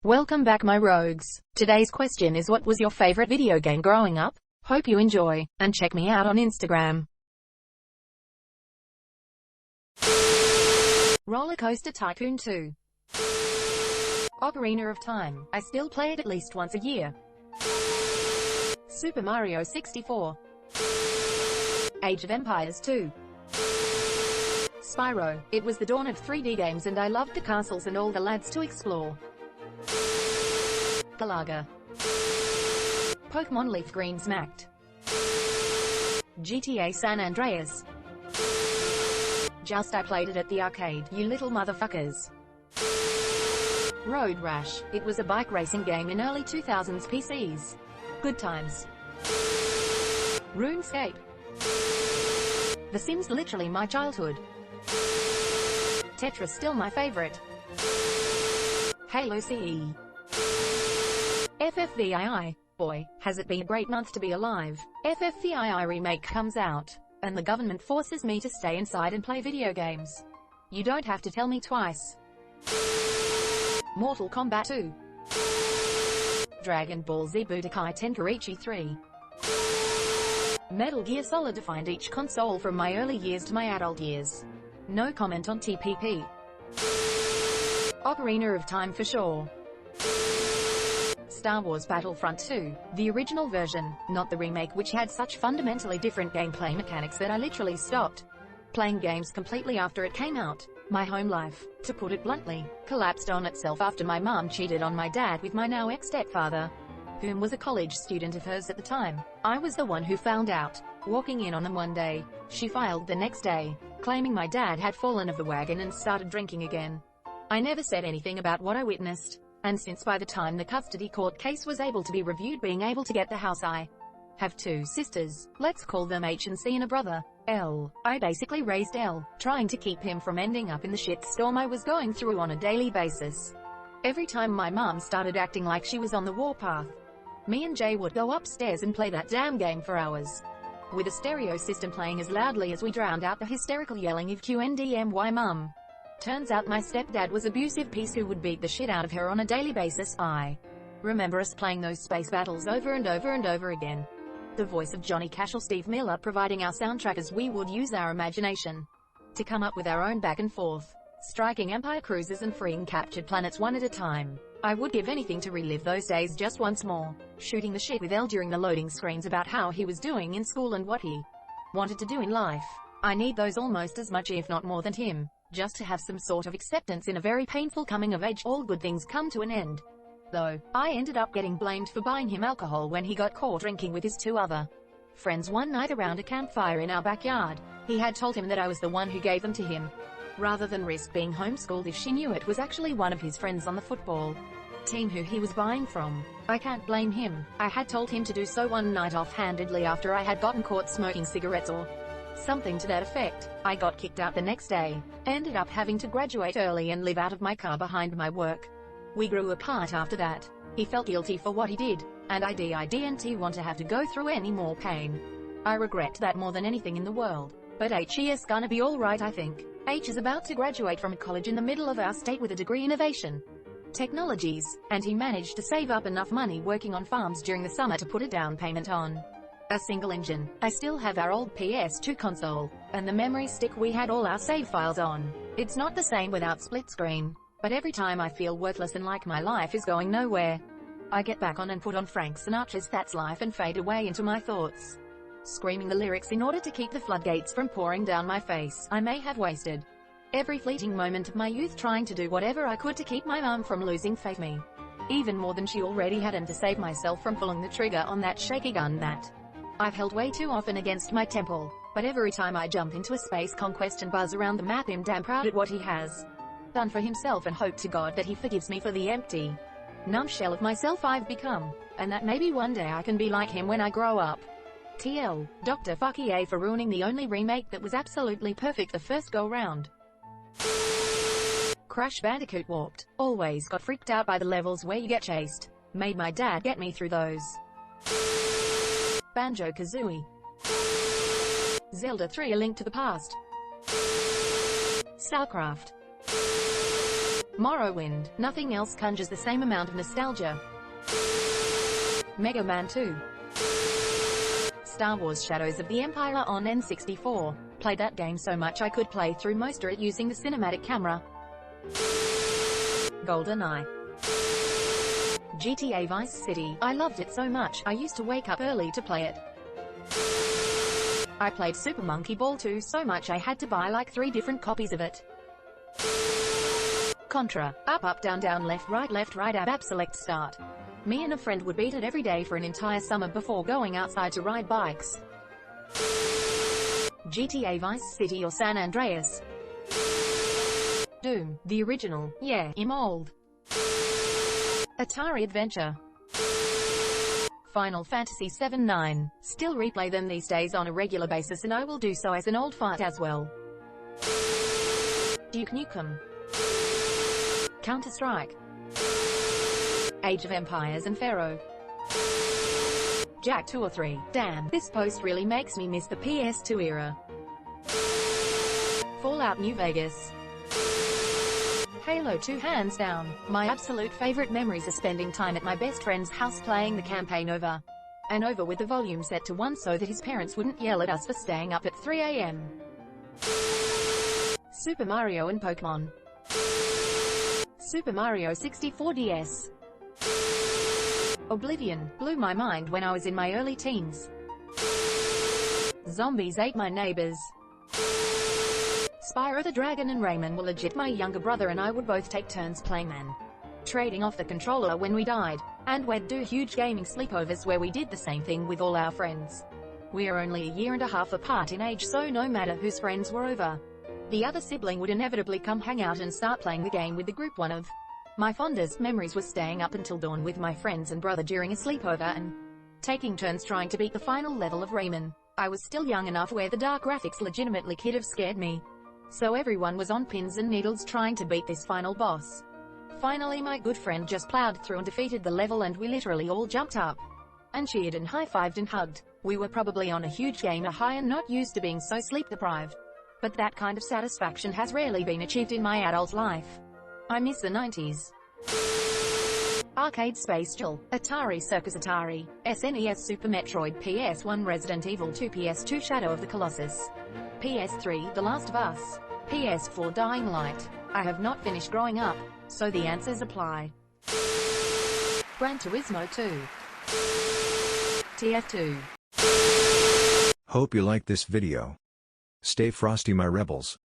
Welcome back my rogues. Today's question is, what was your favorite video game growing up? Hope you enjoy, and check me out on Instagram. Roller Coaster Tycoon 2. Ocarina of Time. I still play it at least once a year. Super Mario 64. Age of Empires 2. Spyro. It was the dawn of 3D games and I loved the castles and all the lads to explore. Galaga. Pokemon Leaf Green Smacked. GTA San Andreas. Just I played it at the arcade, you little motherfuckers. Road Rash. It was a bike racing game in early 2000s PCs. Good times. RuneScape. The Sims literally my childhood. Tetris still my favorite. Halo CE. FFVII. Boy, has it been a great month to be alive. FFVII remake comes out, and the government forces me to stay inside and play video games. You don't have to tell me twice. Mortal Kombat 2. Dragon Ball Z Budokai Tenkaichi 3. Metal Gear Solid defined each console from my early years to my adult years. No comment on TPP. Ocarina of Time for sure. Star Wars Battlefront 2, the original version, not the remake which had such fundamentally different gameplay mechanics that I literally stopped playing games completely after it came out. My home life, to put it bluntly, collapsed on itself after my mom cheated on my dad with my now ex-stepfather, whom was a college student of hers at the time. I was the one who found out, walking in on them one day. She filed the next day, claiming my dad had fallen off the wagon and started drinking again. I never said anything about what I witnessed. And since by the time the custody court case was able to be reviewed, being able to get the house, I have two sisters, let's call them H and C, and a brother, L. I basically raised L, trying to keep him from ending up in the shitstorm I was going through on a daily basis. Every time my mom started acting like she was on the warpath, me and Jay would go upstairs and play that damn game for hours, with a stereo system playing as loudly as we drowned out the hysterical yelling of QNDMY mum. Turns out my stepdad was abusive piece who would beat the shit out of her on a daily basis. I remember us playing those space battles over and over and over again. The voice of Johnny Cash or Steve Miller providing our soundtrack as we would use our imagination to come up with our own back and forth, striking Empire cruises and freeing captured planets one at a time. I would give anything to relive those days just once more, shooting the shit with L during the loading screens about how he was doing in school and what he wanted to do in life. I need those almost as much if not more than him, just to have some sort of acceptance in a very painful coming of age. All good things come to an end. Though, I ended up getting blamed for buying him alcohol when he got caught drinking with his two other friends one night around a campfire in our backyard. He had told him that I was the one who gave them to him, rather than risk being homeschooled if she knew it was actually one of his friends on the football team who he was buying from. I can't blame him. I had told him to do so one night offhandedly after I had gotten caught smoking cigarettes or something to that effect. I got kicked out the next day, ended up having to graduate early and live out of my car behind my work. We grew apart after that. He felt guilty for what he did, and I didn't want to have to go through any more pain. I regret that more than anything in the world. But H is gonna be alright, I think. H is about to graduate from a college in the middle of our state with a degree in innovation technologies, and he managed to save up enough money working on farms during the summer to put a down payment on a single engine. I still have our old PS2 console, and the memory stick we had all our save files on. It's not the same without split screen, but every time I feel worthless and like my life is going nowhere, I get back on and put on Frank Sinatra's That's Life and fade away into my thoughts, screaming the lyrics in order to keep the floodgates from pouring down my face. I may have wasted every fleeting moment of my youth trying to do whatever I could to keep my mum from losing faith in me, even more than she already had, and to save myself from pulling the trigger on that shaky gun that I've held way too often against my temple. But every time I jump into a space conquest and buzz around the map, I'm damn proud at what he has done for himself and hope to God that he forgives me for the empty, numb shell of myself I've become, and that maybe one day I can be like him when I grow up. TL, Dr. Fuck EA for ruining the only remake that was absolutely perfect the first go round. Crash Bandicoot Warped. Always got freaked out by the levels where you get chased. Made my dad get me through those. Banjo-Kazooie. Zelda 3: A Link to the Past. StarCraft. Morrowind, nothing else conjures the same amount of nostalgia. Mega Man 2. Star Wars Shadows of the Empire on N64. Played that game so much I could play through most of it using the cinematic camera. GoldenEye. GTA Vice City. I loved it so much, I used to wake up early to play it. I played Super Monkey Ball 2 so much I had to buy like 3 different copies of it. Contra. Up up down down left right ab select start. Me and a friend would beat it every day for an entire summer before going outside to ride bikes. GTA Vice City or San Andreas. Doom, the original, yeah, I'm old. Atari Adventure. Final Fantasy VII-9. Still replay them these days on a regular basis and I will do so as an old fart as well. Duke Nukem. Counter-Strike. Age of Empires and Pharaoh. Jak 2 or 3. Damn, this post really makes me miss the PS2 era. Fallout New Vegas. Halo 2 hands down. My absolute favorite memories are spending time at my best friend's house playing the campaign over and over with the volume set to 1 so that his parents wouldn't yell at us for staying up at 3 AM. Super Mario and Pokemon. Super Mario 64 DS. Oblivion blew my mind when I was in my early teens. Zombies Ate My Neighbors. Spyro the Dragon and Rayman were legit. My younger brother and I would both take turns playing man, trading off the controller when we died, and we'd do huge gaming sleepovers where we did the same thing with all our friends. We're only a year and a half apart in age, so no matter whose friends were over, the other sibling would inevitably come hang out and start playing the game with the group. One of my fondest memories was staying up until dawn with my friends and brother during a sleepover and taking turns trying to beat the final level of Rayman. I was still young enough where the dark graphics legitimately could have scared me, so everyone was on pins and needles trying to beat this final boss. Finally my good friend just plowed through and defeated the level and we literally all jumped up and cheered and high-fived and hugged. We were probably on a huge gamer high and not used to being so sleep-deprived, but that kind of satisfaction has rarely been achieved in my adult life. I miss the 90s. Arcade Space Chill. Atari Circus Atari. SNES Super Metroid. PS1 Resident Evil 2. PS2 Shadow of the Colossus. PS3 The Last of Us. PS4 Dying Light. I have not finished growing up, so the answers apply. Gran Turismo 2. TF2. Hope you like this video. Stay frosty my rebels.